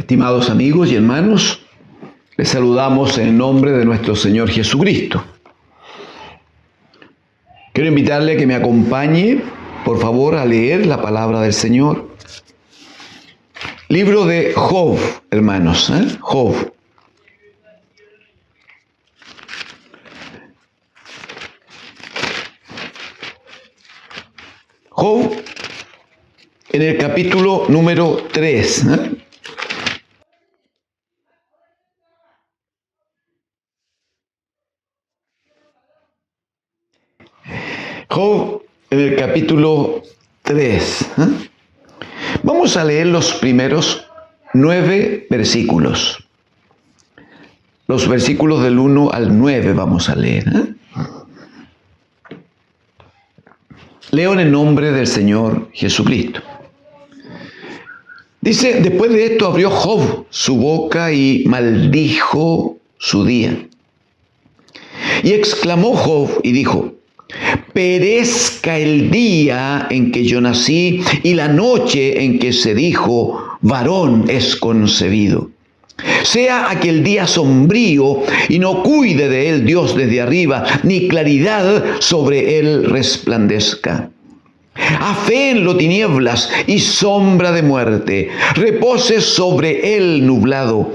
Estimados amigos y hermanos, les saludamos en nombre de nuestro Señor Jesucristo. Quiero invitarle a que me acompañe, por favor, a leer la palabra del Señor. Libro de Job, hermanos, Job. Job, en el capítulo número 3. Job, en el capítulo 3. Vamos a leer los primeros 9 versículos. Los versículos del 1 al 9 vamos a leer. Leo en el nombre del Señor Jesucristo. Dice, después de esto abrió Job su boca y maldijo su día. Y exclamó Job y dijo, perezca el día en que yo nací y la noche en que se dijo, varón es concebido. Sea aquel día sombrío y no cuide de él Dios desde arriba, ni claridad sobre él resplandezca. Aféenlo tinieblas y sombra de muerte, repose sobre él nublado,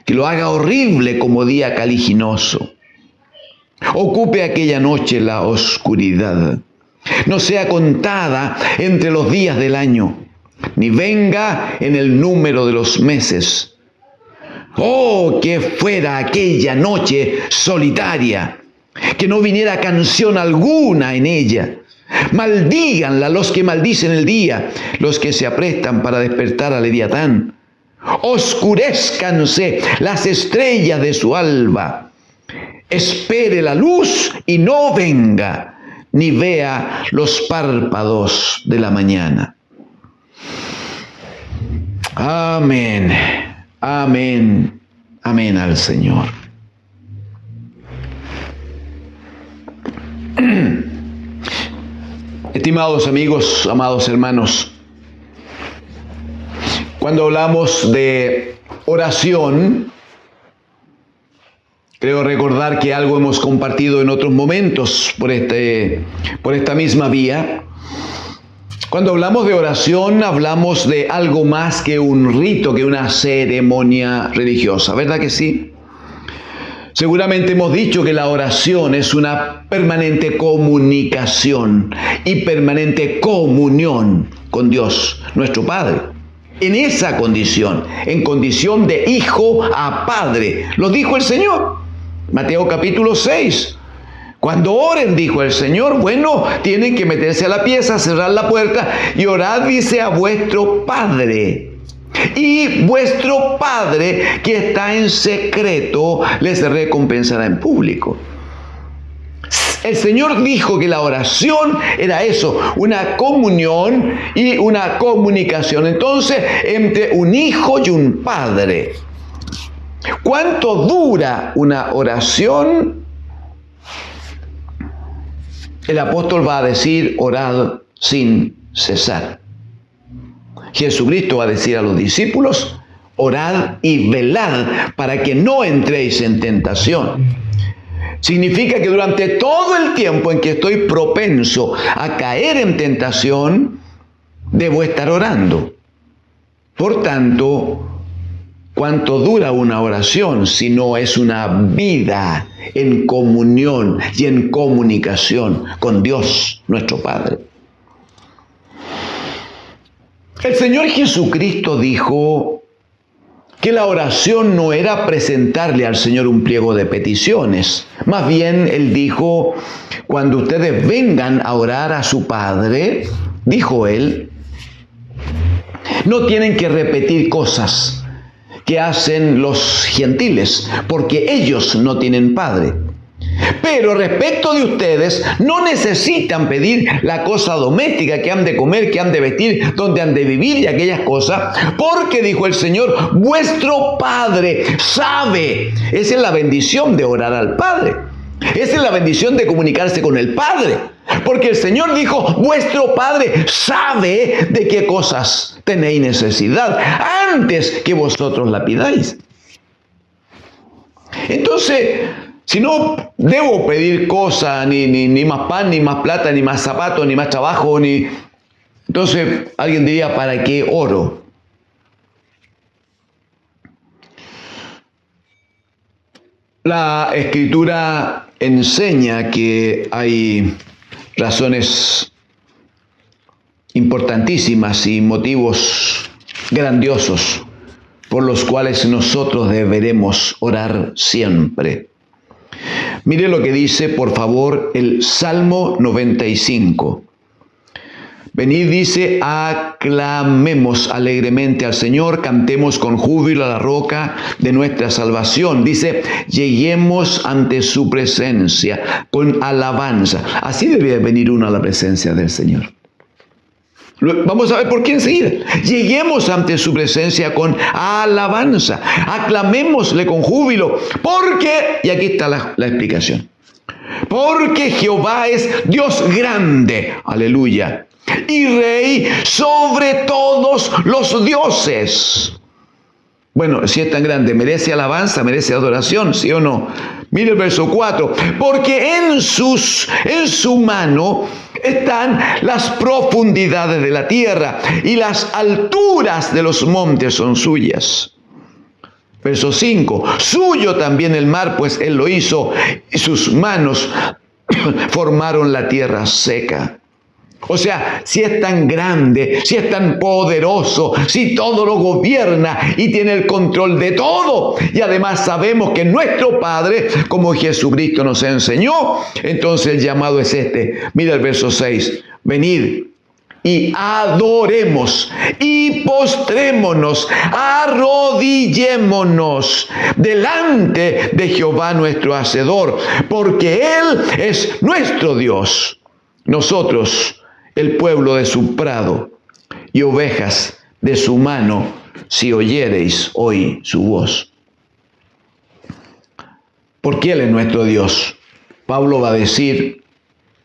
que lo haga horrible como día caliginoso. Ocupe aquella noche la oscuridad, no sea contada entre los días del año, ni venga en el número de los meses. Oh, que fuera aquella noche solitaria, que no viniera canción alguna en ella. Maldíganla los que maldicen el día, los que se aprestan para despertar a Leviatán. Oscurézcanse las estrellas de su alba. Espere la luz y no venga, ni vea los párpados de la mañana. Amén. Amén, amén al Señor. Estimados amigos, amados hermanos, cuando hablamos de oración, creo recordar que algo hemos compartido en otros momentos por esta misma vía. Cuando hablamos de oración, hablamos de algo más que un rito, que una ceremonia religiosa, ¿verdad que sí? Seguramente hemos dicho que la oración es una permanente comunicación y permanente comunión con Dios, nuestro Padre. En esa condición, en condición de hijo a padre, lo dijo el Señor. Mateo capítulo 6. Cuando oren, dijo el Señor, bueno, tienen que meterse a la pieza, cerrar la puerta y orad, dice, a vuestro Padre. Y vuestro Padre que está en secreto les recompensará en público. El Señor dijo que la oración era eso, una comunión y una comunicación. Entonces, entre un hijo y un padre. ¿Cuánto dura una oración? El apóstol va a decir, orad sin cesar. Jesucristo va a decir a los discípulos, orad y velad para que no entréis en tentación. Significa que durante todo el tiempo en que estoy propenso a caer en tentación, debo estar orando. Por tanto, ¿cuánto dura una oración si no es una vida en comunión y en comunicación con Dios, nuestro Padre? El Señor Jesucristo dijo que la oración no era presentarle al Señor un pliego de peticiones. Más bien, Él dijo, cuando ustedes vengan a orar a su Padre, dijo Él, no tienen que repetir cosas que hacen los gentiles, porque ellos no tienen Padre. Pero respecto de ustedes, no necesitan pedir la cosa doméstica que han de comer, que han de vestir, donde han de vivir y aquellas cosas, porque dijo el Señor, vuestro Padre sabe. Esa es la bendición de orar al Padre. Esa es la bendición de comunicarse con el Padre. Porque el Señor dijo, vuestro Padre sabe de qué cosas tenéis necesidad antes que vosotros la pidáis. Entonces, si no debo pedir cosas, ni más pan, ni más plata, ni más zapatos, ni más trabajo, entonces alguien diría, ¿para qué oro? La Escritura enseña que hay razones importantísimas y motivos grandiosos por los cuales nosotros deberemos orar siempre. Mire lo que dice, por favor, el Salmo 95. Venid, dice, aclamemos alegremente al Señor, cantemos con júbilo a la roca de nuestra salvación. Dice, lleguemos ante su presencia con alabanza. Así debe venir uno a la presencia del Señor. Vamos a ver por qué enseguida. Lleguemos ante su presencia con alabanza. Aclamémosle con júbilo. Porque, y aquí está la explicación. Porque Jehová es Dios grande. Aleluya. Y Rey sobre todos los dioses. Bueno, si es tan grande, merece alabanza, merece adoración, ¿sí o no? Mire el verso 4. Porque en su mano están las profundidades de la tierra y las alturas de los montes son suyas. Verso 5. Suyo también el mar, pues él lo hizo, y sus manos formaron la tierra seca. O sea, si es tan grande, si es tan poderoso, si todo lo gobierna y tiene el control de todo, y además sabemos que nuestro Padre, como Jesucristo nos enseñó, entonces el llamado es este. Mira el verso 6. Venid y adoremos y postrémonos, arrodillémonos delante de Jehová nuestro Hacedor, porque Él es nuestro Dios. Nosotros, el pueblo de su prado y ovejas de su mano, si oyereis hoy su voz. Porque Él es nuestro Dios. Pablo va a decir,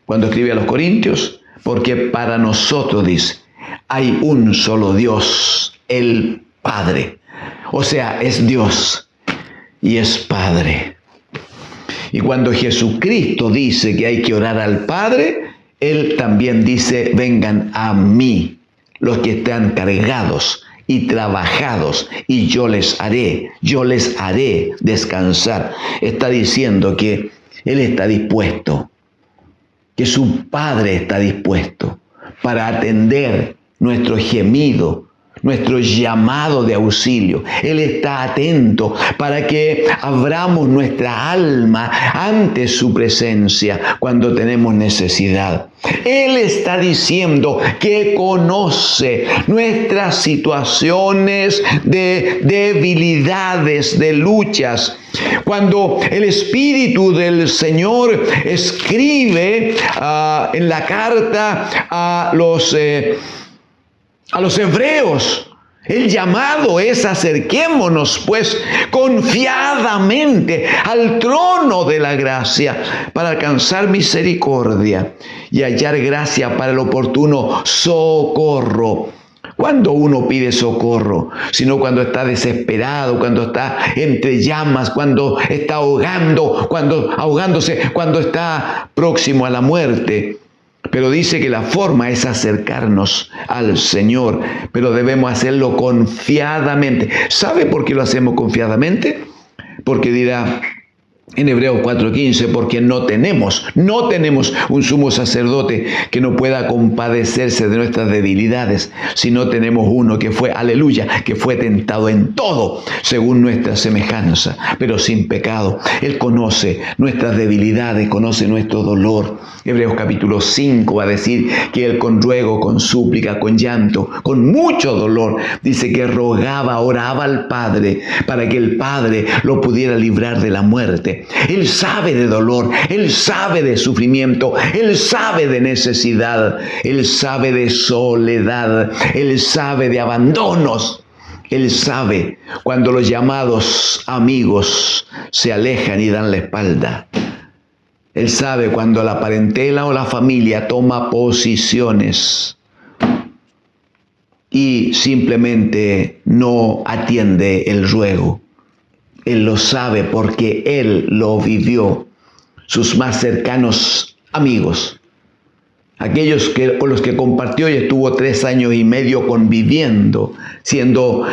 cuando escribe a los Corintios, porque para nosotros, dice, hay un solo Dios, el Padre. O sea, es Dios y es Padre. Y cuando Jesucristo dice que hay que orar al Padre, Él también dice, vengan a mí los que están cargados y trabajados, y yo les haré descansar. Está diciendo que Él está dispuesto, que su Padre está dispuesto para atender nuestro gemido, nuestro llamado de auxilio. Él está atento para que abramos nuestra alma ante su presencia cuando tenemos necesidad. Él está diciendo que conoce nuestras situaciones de debilidades, de luchas. Cuando el Espíritu del Señor escribe en la carta a los hebreos, el llamado es acerquémonos pues confiadamente al trono de la gracia para alcanzar misericordia y hallar gracia para el oportuno socorro. ¿Cuándo uno pide socorro? Sino cuando está desesperado, cuando está entre llamas, cuando está ahogándose, cuando está próximo a la muerte. Pero dice que la forma es acercarnos al Señor, pero debemos hacerlo confiadamente. ¿Sabe por qué lo hacemos confiadamente? Porque dirá en Hebreos 4:15, porque no tenemos un sumo sacerdote que no pueda compadecerse de nuestras debilidades, sino tenemos uno que fue, aleluya, que fue tentado en todo, según nuestra semejanza, pero sin pecado. Él conoce nuestras debilidades, conoce nuestro dolor. Hebreos capítulo 5 va a decir que Él con ruego, con súplica, con llanto, con mucho dolor, dice que oraba al Padre para que el Padre lo pudiera librar de la muerte. Él sabe de dolor, Él sabe de sufrimiento, Él sabe de necesidad, Él sabe de soledad, Él sabe de abandonos. Él sabe cuando los llamados amigos se alejan y dan la espalda. Él sabe cuando la parentela o la familia toma posiciones y simplemente no atiende el ruego. Él lo sabe porque Él lo vivió. Sus más cercanos amigos, aquellos con los que compartió y estuvo 3 años y medio conviviendo, siendo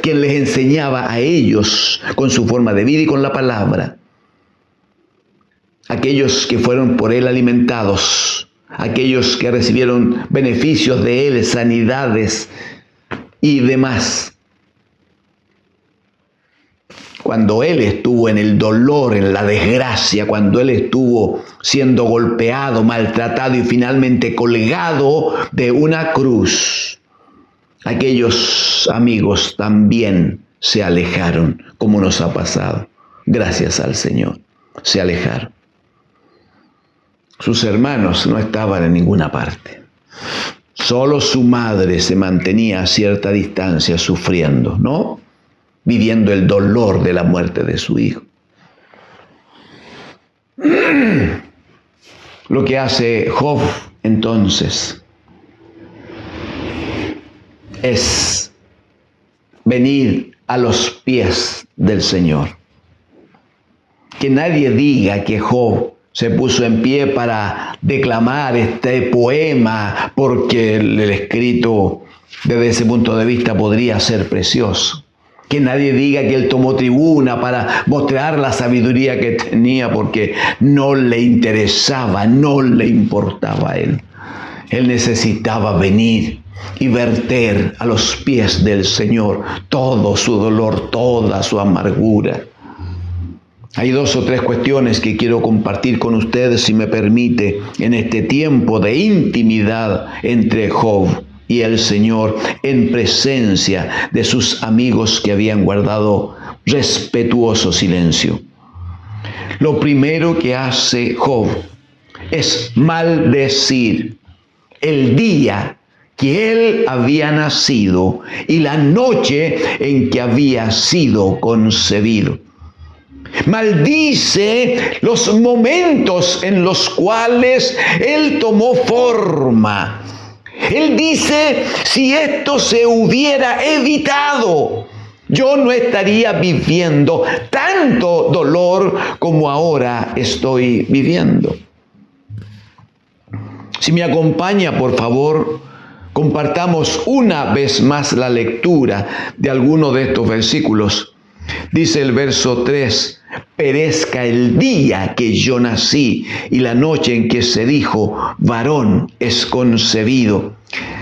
quien les enseñaba a ellos con su forma de vida y con la palabra. Aquellos que fueron por Él alimentados, aquellos que recibieron beneficios de Él, sanidades y demás. Cuando Él estuvo en el dolor, en la desgracia, cuando Él estuvo siendo golpeado, maltratado y finalmente colgado de una cruz, aquellos amigos también se alejaron, como nos ha pasado. Gracias al Señor, se alejaron. Sus hermanos no estaban en ninguna parte. Solo su madre se mantenía a cierta distancia sufriendo, ¿no? Viviendo el dolor de la muerte de su hijo. Lo que hace Job entonces es venir a los pies del Señor. Que nadie diga que Job se puso en pie para declamar este poema porque el escrito desde ese punto de vista podría ser precioso. Que nadie diga que él tomó tribuna para mostrar la sabiduría que tenía porque no le interesaba, no le importaba a él. Él necesitaba venir y verter a los pies del Señor todo su dolor, toda su amargura. Hay 2 o 3 cuestiones que quiero compartir con ustedes, si me permite, en este tiempo de intimidad entre Job y el Señor, en presencia de sus amigos que habían guardado respetuoso silencio. Lo primero que hace Job es maldecir el día que él había nacido y la noche en que había sido concebido. Maldice los momentos en los cuales él tomó forma. Él dice, si esto se hubiera evitado, yo no estaría viviendo tanto dolor como ahora estoy viviendo. Si me acompaña, por favor, compartamos una vez más la lectura de alguno de estos versículos. Dice el verso 3, perezca el día que yo nací y la noche en que se dijo, varón es concebido.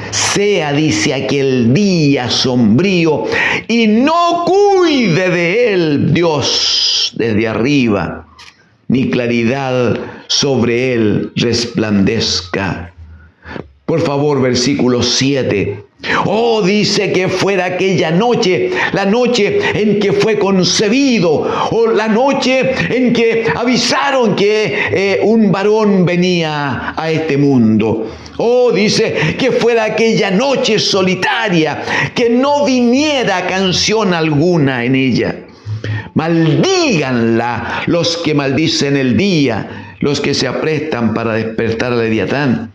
Sea, dice, aquel día sombrío y no cuide de él Dios desde arriba, ni claridad sobre él resplandezca. Por favor, versículo 7. Oh, dice que fuera aquella noche, la noche en que fue concebido, o la noche en que avisaron que un varón venía a este mundo. Oh, dice que fuera aquella noche solitaria, que no viniera canción alguna en ella. Maldíganla los que maldicen el día, los que se aprestan para despertar al Leviatán.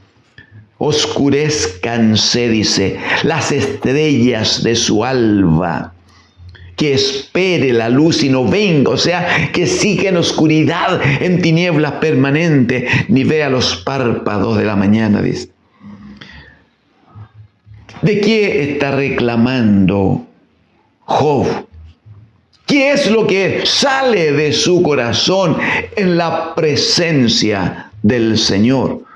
Oscurezcanse, dice, las estrellas de su alba, que espere la luz y no venga, o sea, que siga en oscuridad, en tinieblas permanentes, ni vea los párpados de la mañana, dice. ¿De qué está reclamando Job? ¿Qué es lo que sale de su corazón en la presencia del Señor?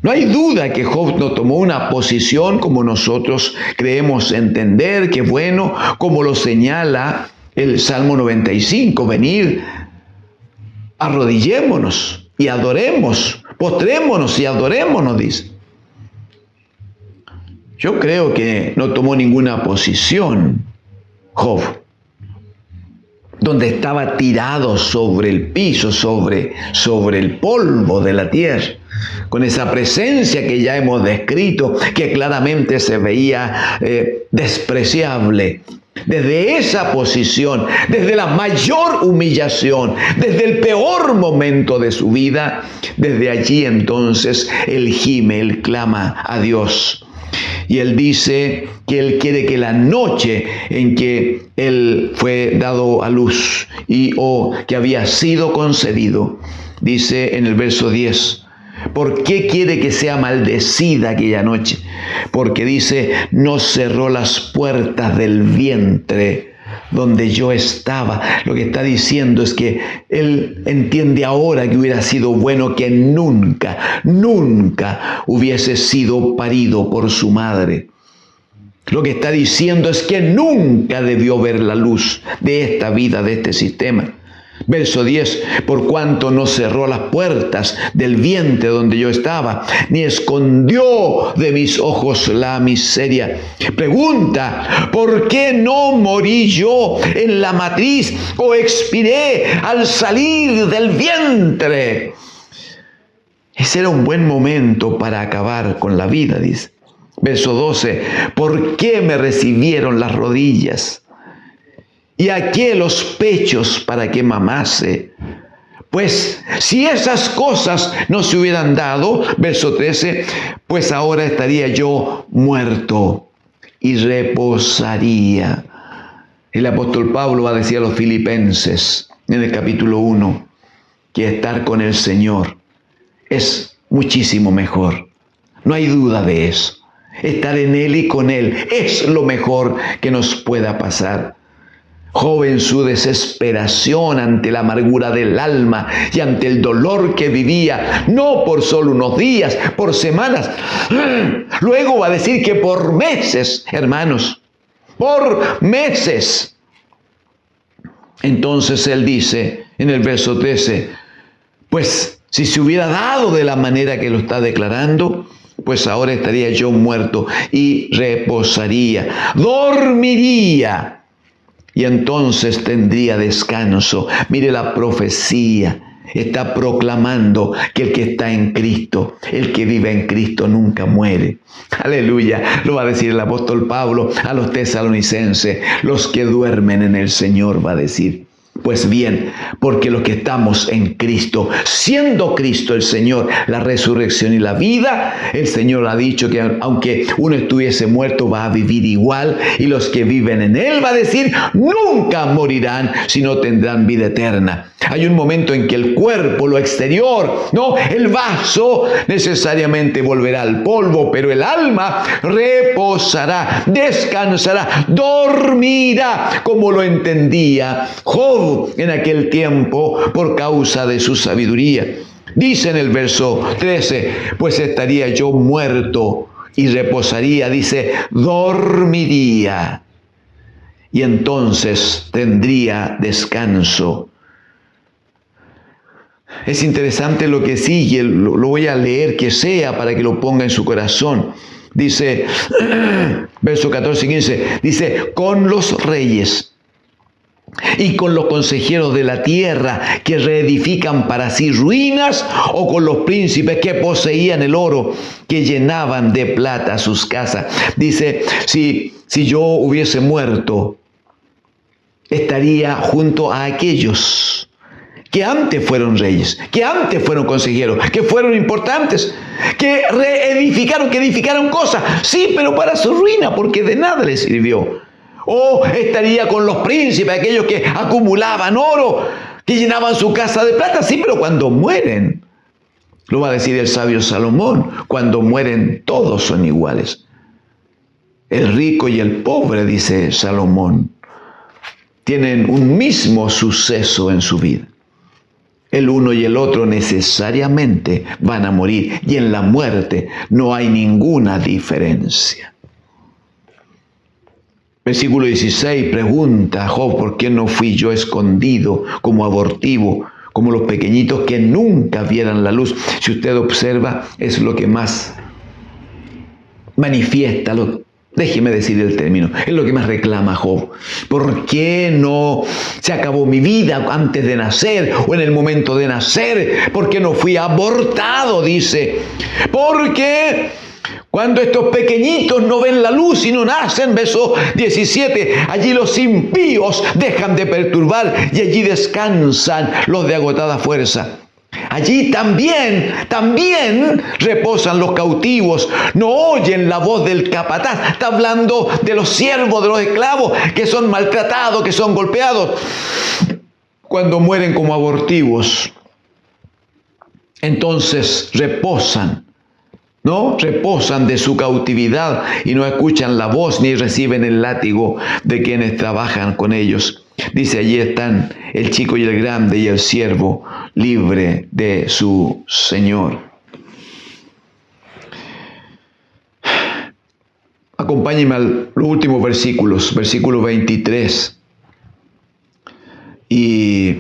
No hay duda que Job no tomó una posición como nosotros creemos entender, que bueno, como lo señala el Salmo 95, venid, arrodillémonos y adoremos, postrémonos y adorémonos, dice. Yo creo que no tomó ninguna posición Job, donde estaba tirado sobre el piso, sobre el polvo de la tierra, con esa presencia que ya hemos descrito, que claramente se veía despreciable Desde esa posición, desde la mayor humillación, desde el peor momento de su vida, desde allí entonces Él gime, Él clama a Dios. Y Él dice que Él quiere que la noche en que Él fue dado a luz o que había sido concebido, dice en el verso 10, ¿por qué quiere que sea maldecida aquella noche? Porque dice, no cerró las puertas del vientre donde yo estaba. Lo que está diciendo es que Él entiende ahora que hubiera sido bueno que nunca hubiese sido parido por su madre. Lo que está diciendo es que nunca debió ver la luz de esta vida, de este sistema. Verso 10, por cuanto no cerró las puertas del vientre donde yo estaba, ni escondió de mis ojos la miseria. Pregunta, ¿por qué no morí yo en la matriz o expiré al salir del vientre? Ese era un buen momento para acabar con la vida, dice. Verso 12, ¿por qué me recibieron las rodillas? ¿Y a qué los pechos para que mamase? Pues si esas cosas no se hubieran dado, verso 13, pues ahora estaría yo muerto y reposaría. El apóstol Pablo va a decir a los filipenses en el capítulo 1 que estar con el Señor es muchísimo mejor. No hay duda de eso. Estar en Él y con Él es lo mejor que nos pueda pasar. Job en su desesperación ante la amargura del alma y ante el dolor que vivía, no por solo unos días, por semanas. Luego va a decir que por meses, hermanos, por meses. Entonces él dice en el verso 13, pues si se hubiera dado de la manera que lo está declarando, pues ahora estaría yo muerto y reposaría, dormiría. Y entonces tendría descanso. Mire la profecía. Está proclamando que el que está en Cristo, el que vive en Cristo nunca muere. Aleluya. Lo va a decir el apóstol Pablo a los tesalonicenses. Los que duermen en el Señor, va a decir. Pues bien, porque los que estamos en Cristo, siendo Cristo el Señor, la resurrección y la vida, el Señor ha dicho que aunque uno estuviese muerto, va a vivir igual, y los que viven en Él, va a decir, nunca morirán, sino tendrán vida eterna. Hay un momento en que el cuerpo, lo exterior, no, el vaso necesariamente volverá al polvo, pero el alma reposará, descansará, dormirá, como lo entendía Job en aquel tiempo por causa de su sabiduría. Dice en el verso 13, pues estaría yo muerto y reposaría, dice, dormiría y entonces tendría descanso. Es interesante lo que sigue, lo voy a leer que sea para que lo ponga en su corazón. Dice, verso 14 y 15, dice, con los reyes y con los consejeros de la tierra que reedifican para sí ruinas, o con los príncipes que poseían el oro, que llenaban de plata sus casas. Dice, si yo hubiese muerto, estaría junto a aquellos que antes fueron reyes, que antes fueron consejeros, que fueron importantes, que reedificaron, que edificaron cosas, sí, pero para su ruina, porque de nada les sirvió. O estaría con los príncipes, aquellos que acumulaban oro, que llenaban su casa de plata, sí, pero cuando mueren, lo va a decir el sabio Salomón, cuando mueren todos son iguales. El rico y el pobre, dice Salomón, tienen un mismo suceso en su vida. El uno y el otro necesariamente van a morir, y en la muerte no hay ninguna diferencia. Versículo 16, pregunta Job, ¿por qué no fui yo escondido como abortivo, como los pequeñitos que nunca vieran la luz? Si usted observa, es lo que más manifiesta, déjeme decir el término, es lo que más reclama Job. ¿Por qué no se acabó mi vida antes de nacer o en el momento de nacer? ¿Por qué no fui abortado? Dice, porque Cuando estos pequeñitos no ven la luz y no nacen, verso 17, allí los impíos dejan de perturbar y allí descansan los de agotada fuerza. Allí también reposan los cautivos, no oyen la voz del capataz. Está hablando de los siervos, de los esclavos que son maltratados, que son golpeados. Cuando mueren como abortivos, entonces reposan. ¿No? Reposan de su cautividad y no escuchan la voz ni reciben el látigo de quienes trabajan con ellos. Dice, allí están el chico y el grande y el siervo libre de su Señor. Acompáñenme a los últimos versículos, versículo 23. Y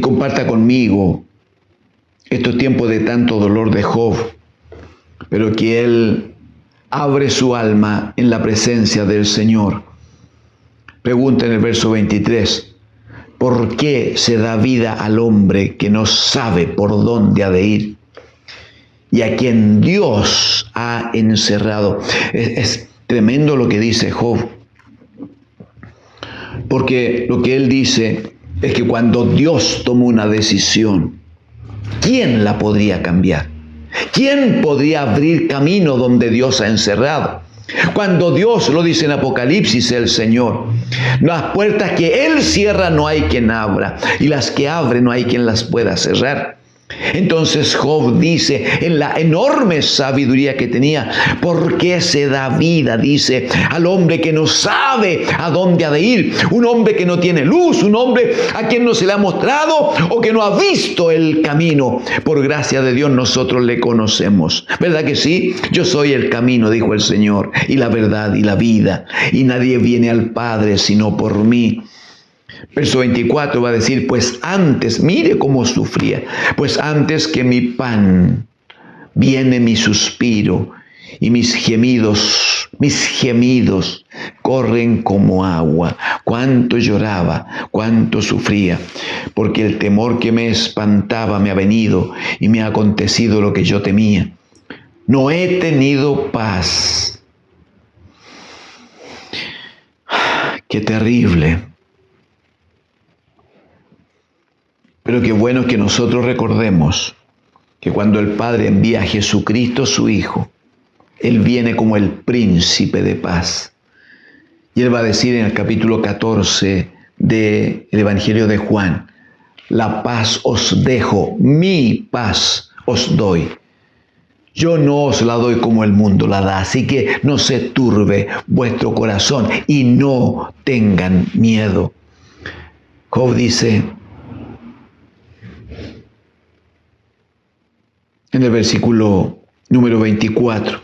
comparta conmigo estos tiempos de tanto dolor de Job, pero que él abre su alma en la presencia del Señor. Pregunta en el verso 23, ¿por qué se da vida al hombre que no sabe por dónde ha de ir y a quien Dios ha encerrado? Es tremendo lo que dice Job, porque lo que él dice es que cuando Dios toma una decisión, ¿quién la podría cambiar? ¿Quién podría abrir camino donde Dios ha encerrado? Cuando Dios, lo dice en Apocalipsis el Señor, las puertas que Él cierra no hay quien abra, y las que abre no hay quien las pueda cerrar. Entonces Job dice, en la enorme sabiduría que tenía, ¿por qué se da vida? Dice, al hombre que no sabe a dónde ha de ir, un hombre que no tiene luz, un hombre a quien no se le ha mostrado o que no ha visto el camino. Por gracia de Dios nosotros le conocemos. ¿Verdad que sí? Yo soy el camino, dijo el Señor, y la verdad y la vida, y nadie viene al Padre sino por mí. Verso 24 va a decir, pues antes, mire cómo sufría, pues antes que mi pan viene mi suspiro y mis gemidos corren como agua. Cuánto lloraba, cuánto sufría, porque el temor que me espantaba me ha venido y me ha acontecido lo que yo temía. No he tenido paz. Qué terrible. Pero qué bueno que nosotros recordemos que cuando el Padre envía a Jesucristo, su Hijo, Él viene como el príncipe de paz. Y Él va a decir en el capítulo 14 del Evangelio de Juan, la paz os dejo, mi paz os doy. Yo no os la doy como el mundo la da, así que no se turbe vuestro corazón y no tengan miedo. Job dice, en el versículo número 24,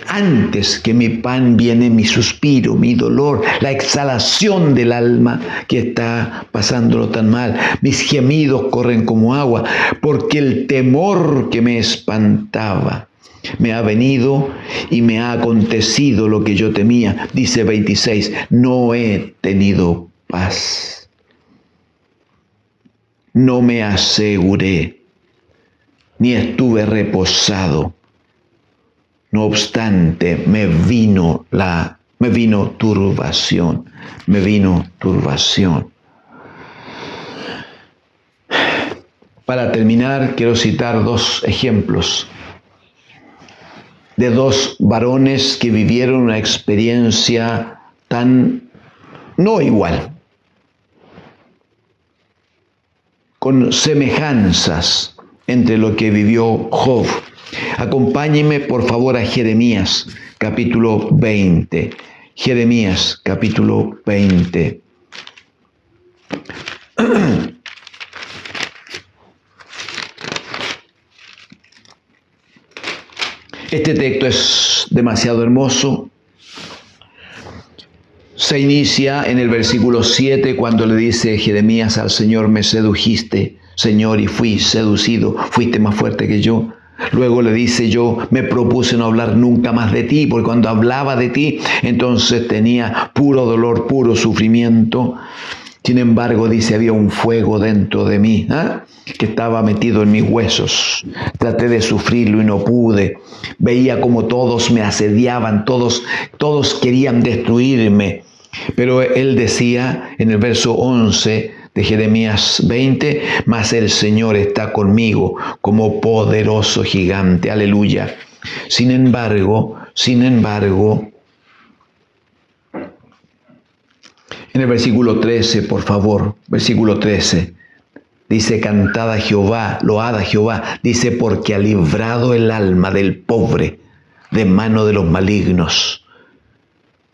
antes que mi pan viene mi suspiro, mi dolor, la exhalación del alma que está pasándolo tan mal. Mis gemidos corren como agua, porque el temor que me espantaba me ha venido y me ha acontecido lo que yo temía. Dice 26, no he tenido paz. No me aseguré, ni estuve reposado. No obstante, me vino turbación. Para terminar, quiero citar dos ejemplos de dos varones que vivieron una experiencia no igual, con semejanzas entre lo que vivió Job. Acompáñenme por favor a Jeremías capítulo 20. Jeremías capítulo 20. Este texto es demasiado hermoso. Se inicia en el versículo 7 cuando le dice Jeremías al Señor, me sedujiste, Señor, y fui seducido, fuiste más fuerte que yo. Luego le dice, yo me propuse no hablar nunca más de ti, porque cuando hablaba de ti, entonces tenía puro dolor, puro sufrimiento. Sin embargo, dice, había un fuego dentro de mí, que estaba metido en mis huesos. Traté de sufrirlo y no pude. Veía como todos me asediaban, todos querían destruirme. Pero él decía en el verso 11 de Jeremías 20, mas el Señor está conmigo como poderoso gigante. Aleluya. Sin embargo, en el versículo 13, por favor, versículo 13, dice, cantad a Jehová, load a Jehová, dice, porque ha librado el alma del pobre de mano de los malignos.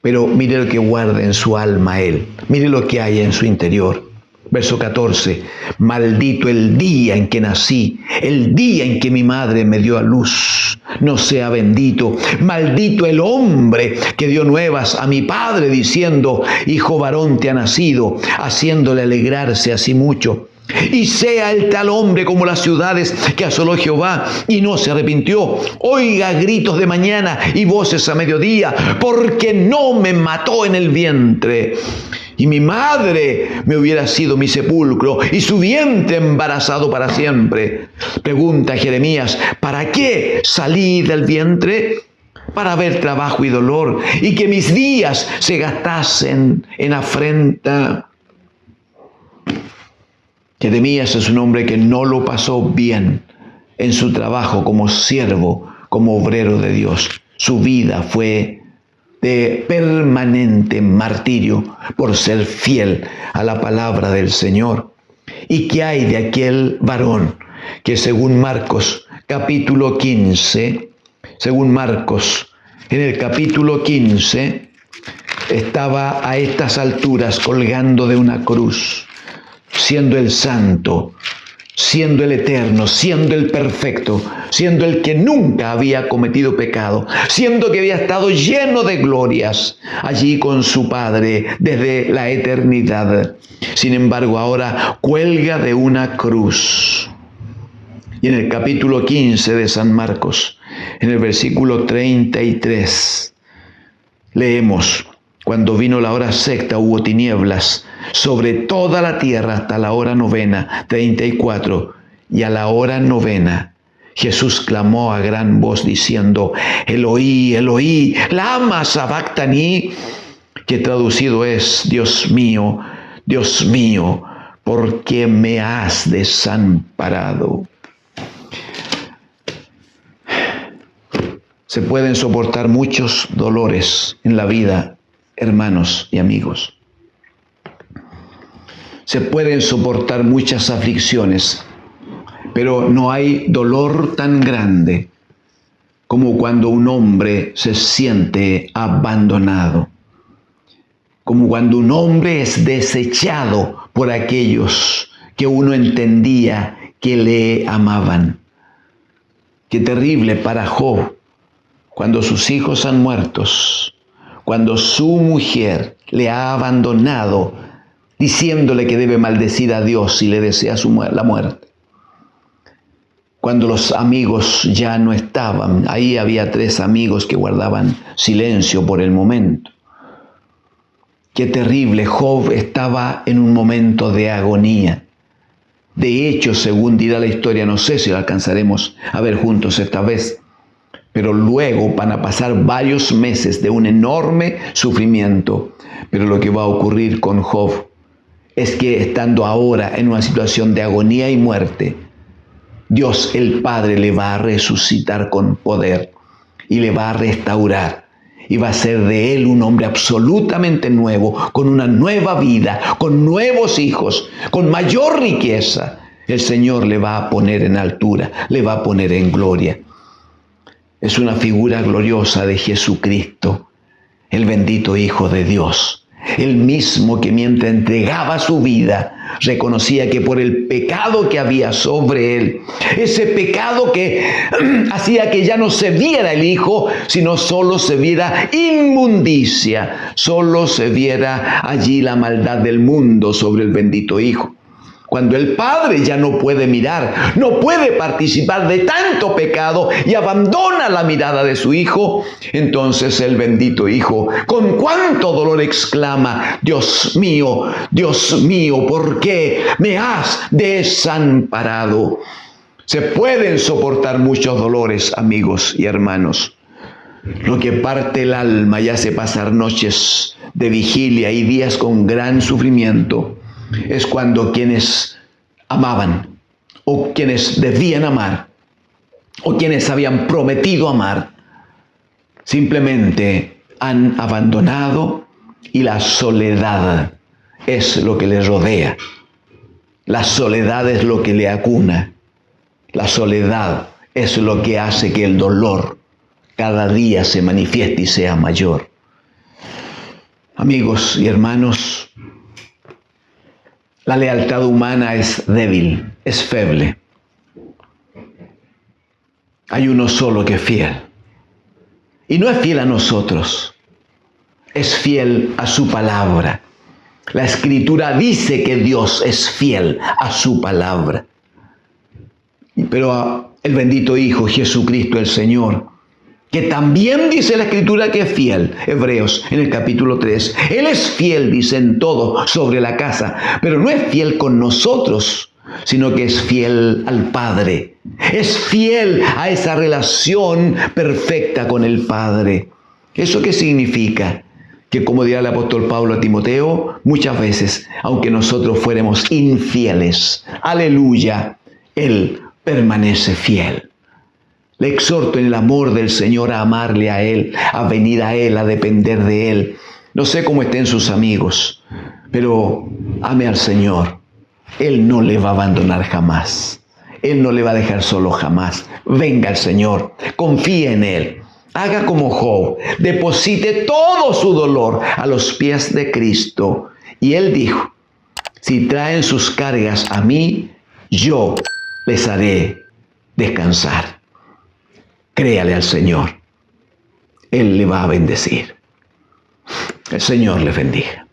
Pero mire lo que guarda en su alma él, mire lo que hay en su interior. Verso 14, maldito el día en que nací, el día en que mi madre me dio a luz, no sea bendito. Maldito el hombre que dio nuevas a mi padre diciendo, hijo varón te ha nacido, haciéndole alegrarse así mucho. Y sea el tal hombre como las ciudades que asoló Jehová y no se arrepintió. Oiga gritos de mañana y voces a mediodía, porque no me mató en el vientre. Y mi madre me hubiera sido mi sepulcro y su vientre embarazado para siempre. Pregunta Jeremías, ¿para qué salí del vientre? Para ver trabajo y dolor y que mis días se gastasen en afrenta. Jeremías es un hombre que no lo pasó bien en su trabajo como siervo, como obrero de Dios. Su vida fue de permanente martirio por ser fiel a la palabra del Señor. ¿Y qué hay de aquel varón que según Marcos capítulo 15, en el capítulo 15, estaba a estas alturas colgando de una cruz, siendo el santo, siendo el eterno, siendo el perfecto, siendo el que nunca había cometido pecado, siendo que había estado lleno de glorias allí con su Padre desde la eternidad? Sin embargo, ahora cuelga de una cruz. Y en el capítulo 15 de San Marcos, en el versículo 33, leemos, cuando vino la hora sexta hubo tinieblas sobre toda la tierra hasta la hora novena, 34, y a la hora novena Jesús clamó a gran voz diciendo, Eloí, Eloí, lama sabactani, que traducido es, Dios mío, ¿por qué me has desamparado? Se pueden soportar muchos dolores en la vida, hermanos y amigos. Se pueden soportar muchas aflicciones, pero no hay dolor tan grande como cuando un hombre se siente abandonado, como cuando un hombre es desechado por aquellos que uno entendía que le amaban. Qué terrible para Job, cuando sus hijos han muerto, cuando su mujer le ha abandonado, diciéndole que debe maldecir a Dios y le desea la muerte. Cuando los amigos ya no estaban, ahí había 3 amigos que guardaban silencio por el momento. Qué terrible, Job estaba en un momento de agonía. De hecho, según dirá la historia, no sé si lo alcanzaremos a ver juntos esta vez, pero luego van a pasar varios meses de un enorme sufrimiento. Pero lo que va a ocurrir con Job es que estando ahora en una situación de agonía y muerte, Dios el Padre le va a resucitar con poder y le va a restaurar y va a ser de él un hombre absolutamente nuevo, con una nueva vida, con nuevos hijos, con mayor riqueza. El Señor le va a poner en altura, le va a poner en gloria. Es una figura gloriosa de Jesucristo, el bendito Hijo de Dios. El mismo que mientras entregaba su vida, reconocía que por el pecado que había sobre él, ese pecado que hacía que ya no se viera el Hijo, sino solo se viera inmundicia, solo se viera allí la maldad del mundo sobre el bendito Hijo. Cuando el padre ya no puede mirar, no puede participar de tanto pecado y abandona la mirada de su hijo, entonces el bendito hijo, con cuánto dolor exclama: Dios mío, ¿por qué me has desamparado? Se pueden soportar muchos dolores, amigos y hermanos. Lo que parte el alma y hace pasar noches de vigilia y días con gran sufrimiento es cuando quienes amaban, o quienes debían amar, o quienes habían prometido amar, simplemente han abandonado y la soledad es lo que les rodea. La soledad es lo que le acuna. La soledad es lo que hace que el dolor cada día se manifieste y sea mayor. Amigos y hermanos, la lealtad humana es débil, es feble. Hay uno solo que es fiel. Y no es fiel a nosotros, es fiel a su palabra. La Escritura dice que Dios es fiel a su palabra. Pero el bendito Hijo Jesucristo el Señor, que también dice la Escritura que es fiel, Hebreos en el capítulo 3, Él es fiel, dice, en todo sobre la casa, pero no es fiel con nosotros, sino que es fiel al Padre. Es fiel a esa relación perfecta con el Padre. ¿Eso qué significa? Que, como dirá el apóstol Pablo a Timoteo, muchas veces, aunque nosotros fuéramos infieles, aleluya, Él permanece fiel. Le exhorto en el amor del Señor a amarle a Él, a venir a Él, a depender de Él. No sé cómo estén sus amigos, pero ame al Señor. Él no le va a abandonar jamás. Él no le va a dejar solo jamás. Venga al Señor, confíe en Él. Haga como Job, deposite todo su dolor a los pies de Cristo. Y Él dijo: si traen sus cargas a mí, yo les haré descansar. Créale al Señor. Él le va a bendecir. El Señor le bendiga.